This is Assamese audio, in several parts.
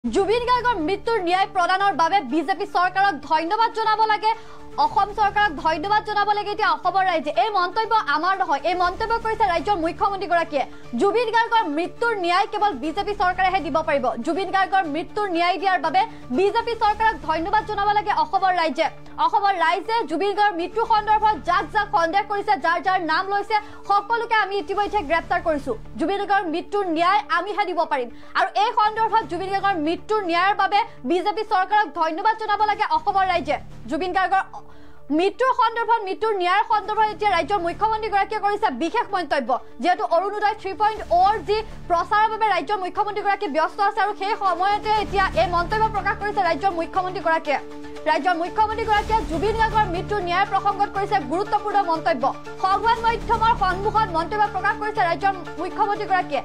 জুবিন গাৰ্গৰ মৃত্যুৰ ন্যায় প্ৰদানৰ বাবে বিজেপি চৰকাৰক ধন্যবাদ জনাব লাগে অসম চৰকাৰক ধন্যবাদ জনাব লাগে এতিয়া অসমৰ ৰাইজে এই মন্তব্য আমাৰ নহয় এই মন্তব্য কৰিছে ৰাজ্যৰ মুখ্যমন্ত্ৰী গৰাকীয়ে জুবিন গাৰ্গৰ মৃত্যুৰ ন্যায় কেৱল বিজেপি চৰকাৰেহে দিব পাৰিব জুবিন গাৰ্গৰ মৃত্যুৰ ন্যায় দিয়াৰ বাবে বিজেপি চৰকাৰক ধন্যবাদ জনাব লাগে অসমৰ ৰাইজে জুবিন গাৰ্গৰ মৃত্যু সন্দৰ্ভত যাক সন্দেহ কৰিছে যাৰ নাম লৈছে সকলোকে আমি ইতিমধ্যে গ্ৰেপ্তাৰ কৰিছো জুবিন গাৰ্গৰ মৃত্যুৰ ন্যায় আমিহে দিব পাৰিম আৰু এই সন্দৰ্ভত জুবিন গাৰ্গৰ মৃত্যুৰ ন্যায়ৰ বাবে বিজেপি চৰকাৰক ধন্যবাদ জনাব লাগে অসমৰ ৰাইজে জুবিন গাৰ্গৰ মৃত্যুৰ সন্দৰ্ভত মৃত্যুৰ ন্যায়ৰ সন্দৰ্ভত এতিয়া ৰাজ্যৰ মুখ্যমন্ত্ৰী গৰাকীয়ে কৰিছে বিশেষ মন্তব্য যেহেতু অৰুণোদয় 3.0 যি প্ৰচাৰৰ বাবে ৰাজ্যৰ মুখ্যমন্ত্ৰী গৰাকী ব্যস্ত আছে আৰু সেই সময়তে এতিয়া এই মন্তব্য প্ৰকাশ কৰিছে ৰাজ্যৰ মুখ্যমন্ত্ৰী গৰাকীয়ে জুবিন গাৰ্গৰ মৃত্যুৰ ন্যায় প্ৰসংগত কৰিছে গুৰুত্বপূৰ্ণ মন্তব্য সংবাদ মাধ্যমৰ সন্মুখত মন্তব্য প্ৰকাশ কৰিছে ৰাজ্যৰ মুখ্যমন্ত্ৰী গৰাকীয়ে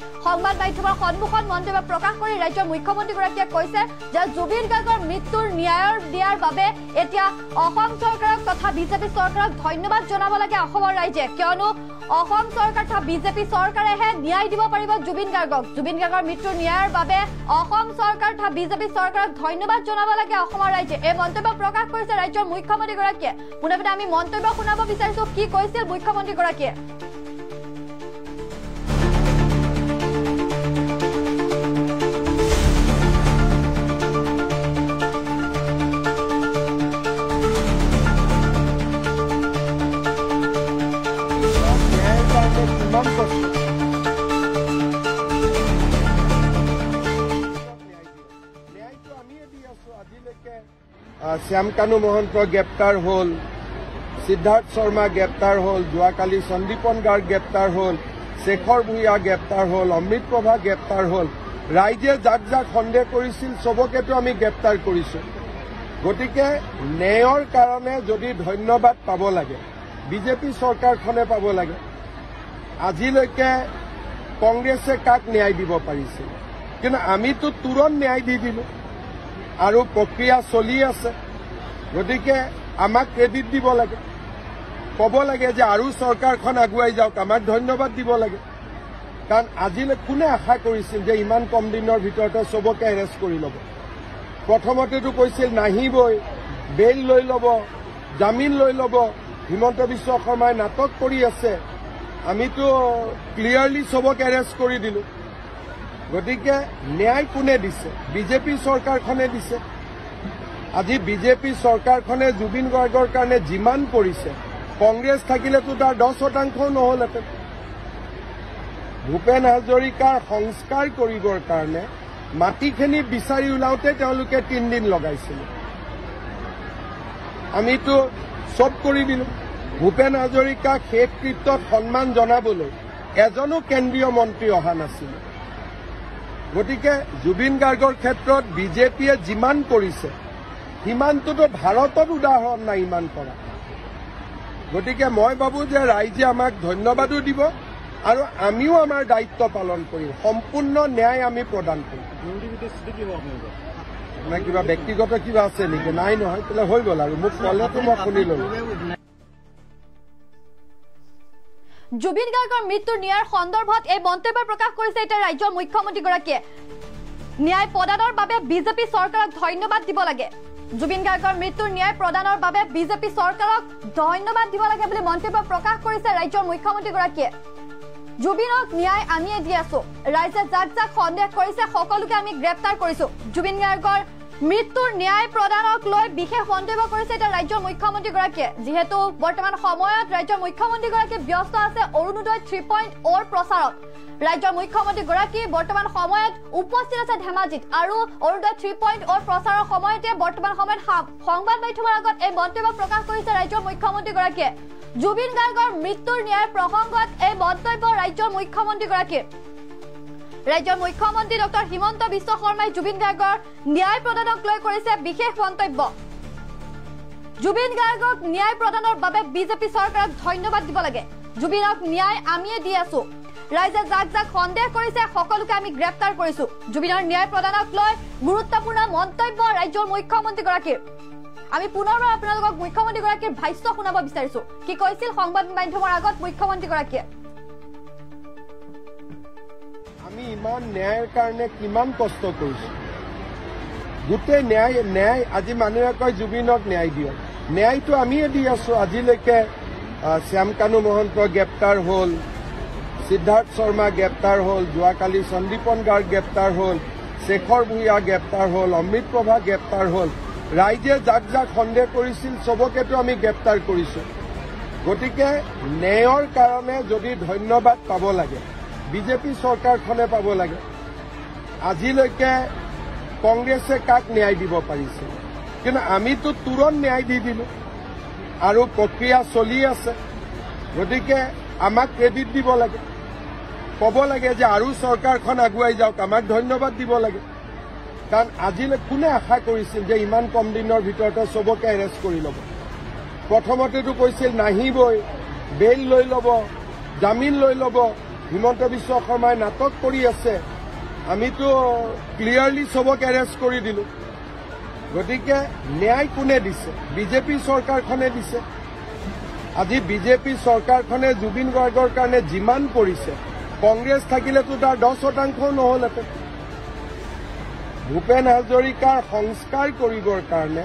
ৰাজ্যৰ মুখ্যমন্ত্ৰী গৰাকীয়ে কৈছে যে জুবিন গাৰ্গৰ মৃত্যুৰ ন্যায় দিয়াৰ বাবে এতিয়া অসম চৰকাৰক তথা বিজেপি চৰকাৰক ধন্যবাদ জনাব লাগে অসমৰ ৰাইজে কিয়নো অসম চৰকাৰ তথা বিজেপি চৰকাৰেহে ন্যায় দিব পাৰিব জুবিন গাৰ্গৰ মৃত্যুৰ ন্যায়ৰ বাবে অসম চৰকাৰ তথা বিজেপি চৰকাৰক ধন্যবাদ জনাব লাগে অসমৰ ৰাইজে এই মন্তব্য প্ৰকাশ কৰিছে ৰাজ্যৰ মুখ্যমন্ত্ৰী গৰাকীয়ে পুনৰবাৰ আমি মন্তব্য শুনাব বিচাৰিছো কি কৈছিল মুখ্যমন্ত্ৰী গৰাকীয়ে শ্যাম কানু মহন্ত গ্ৰেপ্তাৰ হল সিদ্ধাৰ্থ শৰ্মা গ্ৰেপ্তাৰ হল যোৱাকালি সন্দীপন গাৰ্গ গ্ৰেপ্তাৰ হল শেখৰ ভূঞা গ্ৰেপ্তাৰ হল অমৃত প্ৰভা গ্ৰেপ্তাৰ হল ৰাইজে যাক সন্দেহ কৰিছিল সবকেতো আমি গ্ৰেপ্তাৰ কৰিছো গতিকে ন্যায়ৰ কাৰণে যদি ধন্যবাদ পাব লাগে বিজেপি চৰকাৰখনে পাব লাগে আজিলৈকে কংগ্ৰেছে কাক ন্যায় দিব পাৰিছিল কিন্তু আমিতো তুৰন্ত ন্যায় দি দিলো আৰু প্ৰক্ৰিয়া চলি আছে গতিকে আমাক ক্ৰেডিট দিব লাগে ক'ব লাগে যে আৰু চৰকাৰখন আগুৱাই যাওক আমাক ধন্যবাদ দিব লাগে কাৰণ আজিলৈ কোনে আশা কৰিছিল যে ইমান কম দিনৰ ভিতৰতে সবকে এৰেষ্ট কৰি ল'ব প্ৰথমতেতো কৈছিল নাহিবই বেইল লৈ ল'ব জামিন লৈ ল'ব হিমন্ত বিশ্ব শৰ্মাই নাটক কৰি আছে আমিতো ক্লিয়াৰলি সবক এৰেষ্ট কৰি দিলো গতিকে ন্যায় কোনে দিছে বিজেপি চৰকাৰখনে দিছে আজি বিজেপি চৰকাৰখনে জুবিন গাৰ্গৰ কাৰণে যিমান কৰিছে কংগ্ৰেছ থাকিলেতো তাৰ 10% নহলহেঁতেন ভূপেন হাজৰিকাৰ সংস্কাৰ কৰিবৰ কাৰণে মাটিখিনি বিচাৰি ওলাওঁতে তেওঁলোকে 3 দিন লগাইছিল আমিতো চব কৰি দিলো ভূপেন হাজৰিকাক শেষ কৃত্যত সন্মান জনাবলৈ এজনো কেন্দ্ৰীয় মন্ত্ৰী অহা নাছিল গতিকে জুবিন গাৰ্গৰ ক্ষেত্ৰত বিজেপিয়ে যিমান কৰিছে সিমানটোতো ভাৰতত উদাহৰণ নাই ইমান কৰা গতিকে মই ভাবো যে ৰাইজে আমাক ধন্যবাদো দিব আৰু আমিও আমাৰ দায়িত্ব পালন কৰিম সম্পূৰ্ণ ন্যায় আমি প্ৰদান কৰিম কিবা ব্যক্তিগত কিবা আছে নেকি নাই নহয় তেতিয়াহ'লে হৈ গ'ল আৰু মোক ক'লেতো মই শুনি ল'লো জুবিন গাৰ্গৰ মৃত্যুৰ ন্যায়ৰ সন্দৰ্ভত এই মন্তব্য প্ৰকাশ কৰিছে এতিয়া ৰাজ্যৰ মুখ্যমন্ত্ৰী গৰাকীয়ে ন্যায় প্ৰদানৰ বাবে বিজেপি চৰকাৰক ধন্যবাদ দিব লাগে জুবিন গাৰ্গৰ মৃত্যুৰ ন্যায় প্ৰদানৰ বাবে বিজেপি চৰকাৰক ধন্যবাদ দিব লাগে বুলি মন্তব্য প্ৰকাশ কৰিছে ৰাজ্যৰ মুখ্যমন্ত্ৰী গৰাকীয়ে জুবিনক ন্যায় আমিয়ে দি আছো ৰাইজে যাক সন্দেহ কৰিছে সকলোকে আমি গ্ৰেপ্তাৰ কৰিছো জুবিন গাৰ্গৰ মৃত্যুৰ ন্যায় প্ৰদানক লৈ বিশেষ মন্তব্য কৰিছে এতিয়া ৰাজ্যৰ মুখ্যমন্ত্ৰী গৰাকীয়ে যিহেতু বৰ্তমান সময়ত ৰাজ্যৰ মুখ্যমন্ত্ৰী গৰাকী ব্যস্ত আছে অৰুণোদয় 3.0 প্ৰচাৰত ৰাজ্যৰ মুখ্যমন্ত্ৰী গৰাকী বৰ্তমান সময়ত উপস্থিত আছে ধেমাজিত আৰু অৰুণোদয় 3.0 প্ৰচাৰৰ সময়তে বৰ্তমান সময়ত সংবাদ মাধ্যমৰ আগত এই মন্তব্য প্ৰকাশ কৰিছে ৰাজ্যৰ মুখ্যমন্ত্ৰী গৰাকীয়ে জুবিন গাৰ্গৰ মৃত্যুৰ ন্যায় প্ৰসংগত এই মন্তব্য ৰাজ্যৰ মুখ্যমন্ত্ৰী গৰাকীৰ ৰাজ্যৰ মুখ্যমন্ত্ৰী ডক্টৰ হিমন্ত বিশ্ব শৰ্মাই জুবিন গাৰ্গৰ ন্যায় প্ৰদানক লৈ কৰিছে বিশেষ মন্তব্য জুবিন গাৰ্গক ন্যায় প্ৰদানৰ বাবে বিজেপি চৰকাৰক ধন্যবাদ দিব লাগে জুবিনক ন্যায় আমিয়ে দি আছো ৰাইজে যাক সন্দেহ কৰিছে সকলোকে আমি গ্ৰেপ্তাৰ কৰিছো জুবিনৰ ন্যায় প্ৰদানক লৈ গুৰুত্বপূৰ্ণ মন্তব্য ৰাজ্যৰ মুখ্যমন্ত্ৰী গৰাকীৰ আমি পুনৰবাৰ আপোনালোকক মুখ্যমন্ত্ৰী গৰাকীৰ ভাষ্য শুনাব বিচাৰিছো কি কৈছিল সংবাদ মাধ্যমৰ আগত মুখ্যমন্ত্ৰী গৰাকীয়ে আমি ইমান ন্যায়ৰ কাৰণে কিমান কষ্ট কৰিছো গোটেই ন্যায় আজি মানুহে কয় জুবিনক ন্যায় দিয়ক ন্যায়টো আমিয়ে দি আছো আজিলৈকে শ্যাম কানু মহন্ত গ্ৰেপ্তাৰ হ'ল সিদ্ধাৰ্থ শৰ্মা গ্ৰেপ্তাৰ হ'ল যোৱাকালি সন্দীপন গাৰ্গ গ্ৰেপ্তাৰ হ'ল শেখৰ ভূঞা গ্ৰেপ্তাৰ হ'ল অমৃত প্ৰভা গ্ৰেপ্তাৰ হ'ল ৰাইজে যাক যাক সন্দেহ কৰিছিল সবকেতো আমি গ্ৰেপ্তাৰ কৰিছোঁ গতিকে ন্যায়ৰ কাৰণে যদি ধন্যবাদ পাব লাগে বিজেপি চৰকাৰখনে পাব লাগে আজিলৈকে কংগ্ৰেছে কাক ন্যায় দিব পাৰিছে কিন্তু আমিতো তুৰন্ত ন্যায় দি দিলোঁ আৰু প্ৰক্ৰিয়া চলি আছে গতিকে আমাক ক্ৰেডিট দিব লাগে ক'ব লাগে যে আৰু চৰকাৰখন আগুৱাই যাওক আমাক ধন্যবাদ দিব লাগে কাৰণ আজিলৈ কোনে আশা কৰিছিল যে ইমান কম দিনৰ ভিতৰতে সবকে এৰেষ্ট কৰি ল'ব প্ৰথমতেতো কৈছিল নাহিবই বেইল লৈ ল'ব জামিন লৈ ল'ব হিমন্ত বিশ্ব শৰ্মাই নাটক কৰি আছে আমিতো ক্লিয়াৰলি সবকে এৰেষ্ট কৰি দিলোঁ গতিকে ন্যায় কোনে দিছে বিজেপি চৰকাৰখনে দিছে আজি বিজেপি চৰকাৰখনে জুবিন গাৰ্গৰ কাৰণে যিমান কৰিছে কংগ্ৰেছ থাকিলেতো তাৰ 10% নহ'লহেঁতেন ভূপেন হাজৰিকাৰ সংস্কাৰ কৰিবৰ কাৰণে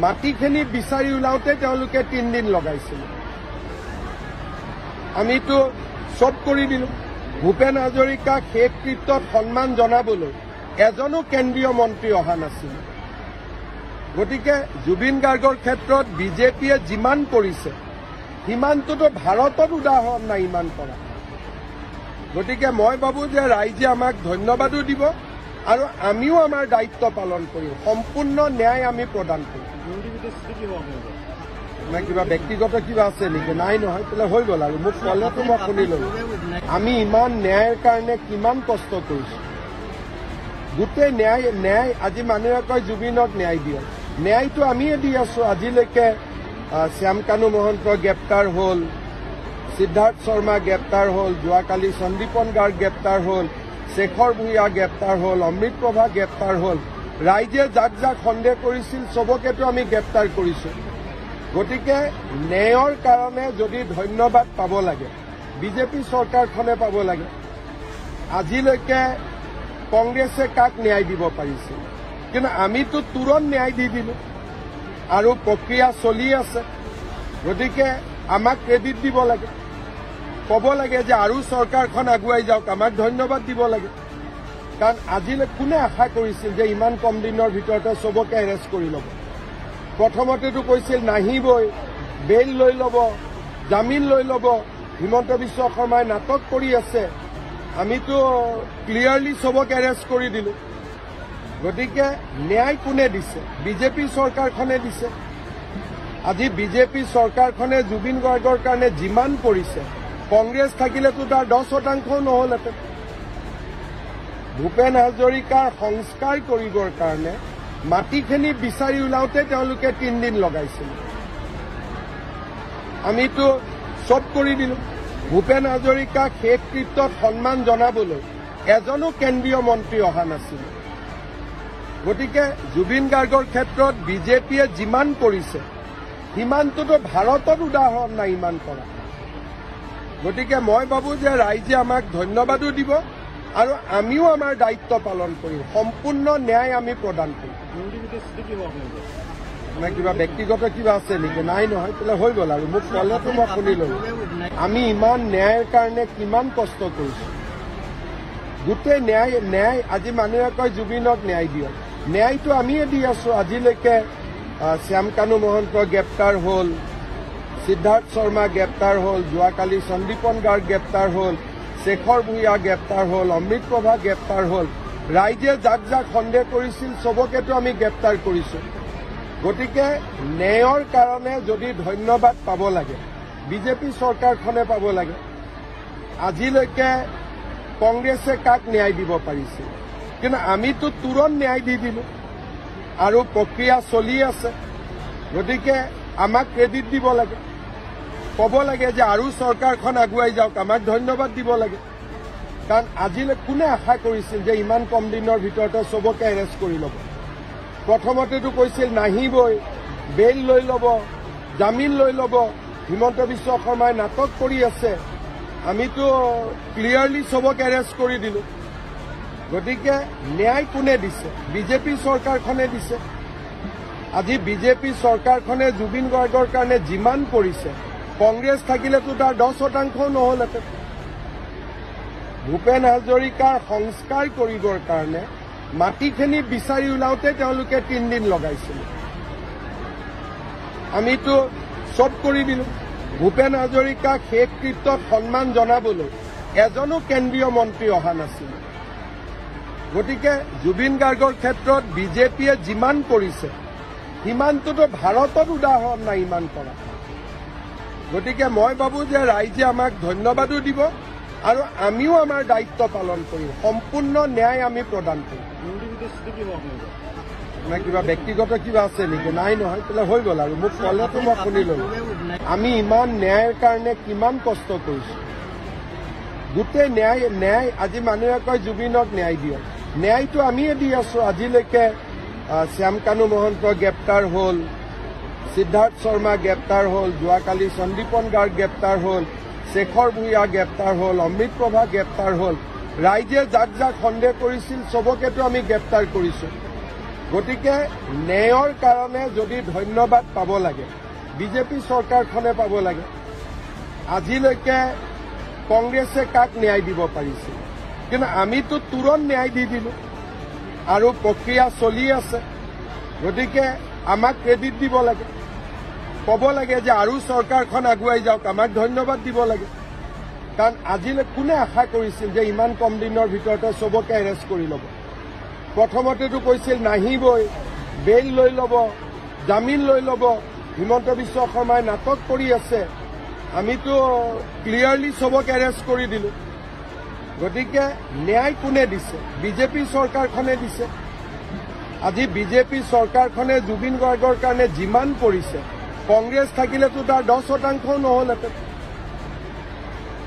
মাটিখিনি বিচাৰি ওলাওঁতে তেওঁলোকে 3 দিন লগাইছিল আমিতো চব কৰি দিলোঁ ভূপেন হাজৰিকাক শেষ কৃত্যত সন্মান জনাবলৈ এজনো কেন্দ্ৰীয় মন্ত্ৰী অহা নাছিল গতিকে জুবিন গাৰ্গৰ ক্ষেত্ৰত বিজেপিয়ে যিমান কৰিছে সিমানটোতো ভাৰতত উদাহৰণ নাই ইমান কৰা গতিকে মই ভাবোঁ যে ৰাইজে আমাক ধন্যবাদো দিব আৰু আমিও আমাৰ দায়িত্ব পালন কৰিম সম্পূৰ্ণ ন্যায় আমি প্ৰদান কৰিম কিবা ব্যক্তিগত কিবা আছে নেকি নাই নহয় তেলে হৈ গ'ল আৰু মোক ক'লেতো মই শুনি ল'লো আমি ইমান ন্যায়ৰ কাৰণে কিমান কষ্ট কৰিছোঁ গোটেই ন্যায় আজি মানুহে কয় জুবিনক ন্যায় দিয়ক ন্যায়টো আমিয়ে দি আছো আজিলৈকে শ্যাম কানু মহন্ত গ্ৰেপ্তাৰ হ'ল সিদ্ধাৰ্থ শৰ্মা গ্ৰেপ্তাৰ হ'ল যোৱাকালি সন্দীপন গাৰ্গ গ্ৰেপ্তাৰ হ'ল শেখৰ ভূঞা গ্ৰেপ্তাৰ হ'ল অমৃত প্ৰভা গ্ৰেপ্তাৰ হ'ল ৰাইজে যাক যাক সন্দেহ কৰিছিল সবকেতো আমি গ্ৰেপ্তাৰ কৰিছোঁ গতিকে ন্যায়ৰ কাৰণে যদি ধন্যবাদ পাব লাগে বিজেপি চৰকাৰখনে পাব লাগে আজিলৈকে কংগ্ৰেছে কাক ন্যায় দিব পাৰিছিল কিন্তু আমিতো তুৰন্ত ন্যায় দি দিলোঁ আৰু প্ৰক্ৰিয়া চলি আছে গতিকে আমাক ক্ৰেডিট দিব লাগে ক'ব লাগে যে আৰু চৰকাৰখন আগুৱাই যাওক আমাক ধন্যবাদ দিব লাগে কাৰণ আজিলৈ কোনে আশা কৰিছিল যে ইমান কম দিনৰ ভিতৰতে সবকে এৰেষ্ট কৰি ল'ব প্ৰথমতেতো কৈছিল নাহিবই বেইল লৈ ল'ব জামিন লৈ ল'ব হিমন্ত বিশ্ব শৰ্মাই নাটক কৰি আছে আমিতো ক্লিয়াৰলি সবকে এৰেষ্ট কৰি দিলোঁ গতিকে ন্যায় কোনে দিছে বিজেপি চৰকাৰখনে দিছে আজি বিজেপি চৰকাৰখনে জুবিন গাৰ্গৰ কাৰণে যিমান কৰিছে কংগ্ৰেছ থাকিলেতো তাৰ 10% নহ'লহেঁতেন ভূপেন হাজৰিকাৰ সংস্কাৰ কৰিবৰ কাৰণে মাটিখিনি বিচাৰি ওলাওঁতে তেওঁলোকে 3 দিন লগাইছিল আমিতো চব কৰি দিলোঁ ভূপেন হাজৰিকাক শেষ কৃত্যত সন্মান জনাবলৈ এজনো কেন্দ্ৰীয় মন্ত্ৰী অহা নাছিল গতিকে জুবিন গাৰ্গৰ ক্ষেত্ৰত বিজেপিয়ে যিমান কৰিছে সিমানটোতো ভাৰতত উদাহৰণ নাই ইমান কৰা গতিকে মই ভাবোঁ যে ৰাইজে আমাক ধন্যবাদো দিব আৰু আমিও আমাৰ দায়িত্ব পালন কৰিম সম্পূৰ্ণ ন্যায় আমি প্ৰদান কৰিম কিবা ব্যক্তিগত কিবা আছে নেকি নাই নহয় তেলে হৈ গ'ল আৰু মোক ক'লেতো মই শুনি ল'লো আমি ইমান ন্যায়ৰ কাৰণে কিমান কষ্ট কৰিছোঁ গোটেই ন্যায় আজি মানুহে কয় জুবিনক ন্যায় দিয়ক ন্যায়টো আমিয়ে দি আছো আজিলৈকে শ্যাম কানু মহন্ত গ্ৰেপ্তাৰ হ'ল সিদ্ধাৰ্থ শৰ্মা গ্ৰেপ্তাৰ হ'ল যোৱাকালি সন্দীপন গাৰ্গ গ্ৰেপ্তাৰ হ'ল শেখৰ ভূঞা গ্ৰেপ্তাৰ হ'ল অমৃত প্ৰভা গ্ৰেপ্তাৰ হ'ল ৰাইজে যাক যাক সন্দেহ কৰিছিল সবকেতো আমি গ্ৰেপ্তাৰ কৰিছোঁ গতিকে ন্যায়ৰ কাৰণে যদি ধন্যবাদ পাব লাগে বিজেপি চৰকাৰখনে পাব লাগে আজিলৈকে কংগ্ৰেছে কাক ন্যায় দিব পাৰিছিল কিন্তু আমিতো তুৰন্ত ন্যায় দি দিলোঁ আৰু প্ৰক্ৰিয়া চলি আছে গতিকে আমাক ক্ৰেডিট দিব লাগে ক'ব লাগে যে আৰু চৰকাৰখন আগুৱাই যাওক আমাক ধন্যবাদ দিব লাগে কাৰণ আজিলৈ কোনে আশা কৰিছিল যে ইমান কম দিনৰ ভিতৰতে সবকে এৰেষ্ট কৰি ল'ব প্ৰথমতেতো কৈছিল নাহিবই বেইল লৈ ল'ব জামিন লৈ ল'ব হিমন্ত বিশ্ব শৰ্মাই নাটক কৰি আছে আমিতো ক্লিয়াৰলি সবকে এৰেষ্ট কৰি দিলোঁ গতিকে ন্যায় কোনে দিছে? বিজেপি চৰকাৰখনে দিছে। আজি বিজেপি চৰকাৰখনে জুবিন গাৰ্গৰ কাৰণে যিমান কৰিছে, কংগ্ৰেছ থাকিলেতো তাৰ 10% নহ'লহেঁতেন। ভূপেন হাজৰিকাৰ সংস্কাৰ কৰিবৰ কাৰণে মাটিখিনি বিচাৰি ওলাওঁতে তেওঁলোকে 3 দিন লগাইছিল। আমিতো চব কৰি দিলোঁ। ভূপেন হাজৰিকাক শেষ কৃত্যত সন্মান জনাবলৈ এজনো কেন্দ্ৰীয় মন্ত্ৰী অহা নাছিল। গতিকে জুবিন গাৰ্গৰ ক্ষেত্ৰত বিজেপিয়ে যিমান কৰিছে সিমানটোতো ভাৰতত উদাহৰণ নাই ইমান কৰা। গতিকে মই ভাবোঁ যে ৰাইজে আমাক ধন্যবাদো দিব আৰু আমিও আমাৰ দায়িত্ব পালন কৰিম। সম্পূৰ্ণ ন্যায় আমি প্ৰদান কৰিম। মানে কিবা ব্যক্তিগত কিবা আছে নেকি? নাই নহয়, তেলে হৈ গ'ল আৰু মোক ক'লেতো মই শুনি ল'লো। আমি ইমান ন্যায়ৰ কাৰণে কিমান কষ্ট কৰিছোঁ। গোটেই ন্যায় আজি মানুহে কয় জুবিনক ন্যায় দিয়ক। ন্যায়টো আমিয়ে দি আছোঁ। আজিলৈকে শ্যাম কানু মহন্ত গ্ৰেপ্তাৰ হ'ল, সিদ্ধাৰ্থ শৰ্মা গ্ৰেপ্তাৰ হ'ল, যোৱাকালি সন্দীপন গাৰ্গ গ্ৰেপ্তাৰ হ'ল, শেখৰ ভূঞা গ্ৰেপ্তাৰ হ'ল, অমৃত প্ৰভা গ্ৰেপ্তাৰ হ'ল। ৰাইজে যাক যাক সন্দেহ কৰিছিল চবকেতো আমি গ্ৰেপ্তাৰ কৰিছোঁ। গতিকে ন্যায়ৰ কাৰণে যদি ধন্যবাদ পাব লাগে বিজেপি চৰকাৰখনে পাব লাগে। আজিলৈকে কংগ্ৰেছে কাক ন্যায় দিব পাৰিছিল? কিন্তু আমিতো তুৰন্ত ন্যায় দি দিলোঁ আৰু প্ৰক্ৰিয়া চলি আছে। গতিকে আমাক ক্ৰেডিট দিব লাগে, ক'ব লাগে যে আৰু চৰকাৰখন আগুৱাই যাওক, আমাক ধন্যবাদ দিব লাগে। কাৰণ আজিলৈ কোনে আশা কৰিছিল যে ইমান কম দিনৰ ভিতৰতে চবকে এৰেষ্ট কৰি ল'ব? প্ৰথমতেতো কৈছিল নাহিবই, বেইল লৈ ল'ব, জামিন লৈ ল'ব। হিমন্ত বিশ্ব শৰ্মাই নাটক কৰি আছে। আমিতো ক্লিয়াৰলি চবক এৰেষ্ট কৰি দিলোঁ। গতিকে ন্যায় কোনে দিছে? বিজেপি চৰকাৰখনে দিছে। আজি বিজেপি চৰকাৰখনে জুবিন গাৰ্গৰ কাৰণে যিমান কৰিছে, কংগ্ৰেছ থাকিলেতো তাৰ 10% নহ'লহেঁতেন।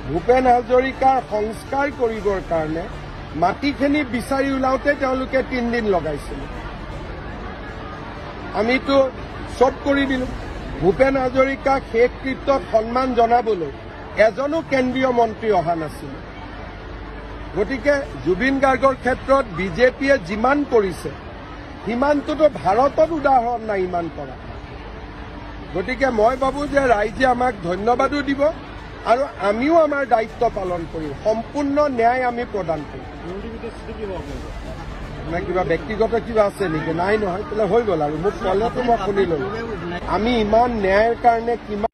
ভূপেন হাজৰিকাৰ সংস্কাৰ কৰিবৰ কাৰণে মাটিখিনি বিচাৰি ওলাওঁতে তেওঁলোকে 3 দিন লগাইছিল। আমিতো চব কৰি দিলোঁ। ভূপেন হাজৰিকাক শেষ কৃত্যত সন্মান জনাবলৈ এজনো কেন্দ্ৰীয় মন্ত্ৰী অহা নাছিল। গতিকে জুবিন গাৰ্গৰ ক্ষেত্ৰত বিজেপিয়ে যিমান কৰিছে সিমানটোতো ভাৰতত উদাহৰণ নাই ইমান কৰা। গতিকে মই ভাবোঁ যে ৰাইজে আমাক ধন্যবাদো দিব আৰু আমিও আমাৰ দায়িত্ব পালন কৰিম। সম্পূৰ্ণ ন্যায় আমি প্ৰদান কৰিম। মানে কিবা ব্যক্তিগত কিবা আছে নেকি? নাই নহয়, তেলে হৈ গ'ল আৰু মোক ক'লেতো মই শুনি ল'লো। আমি ইমান ন্যায়ৰ কাৰণে কিমান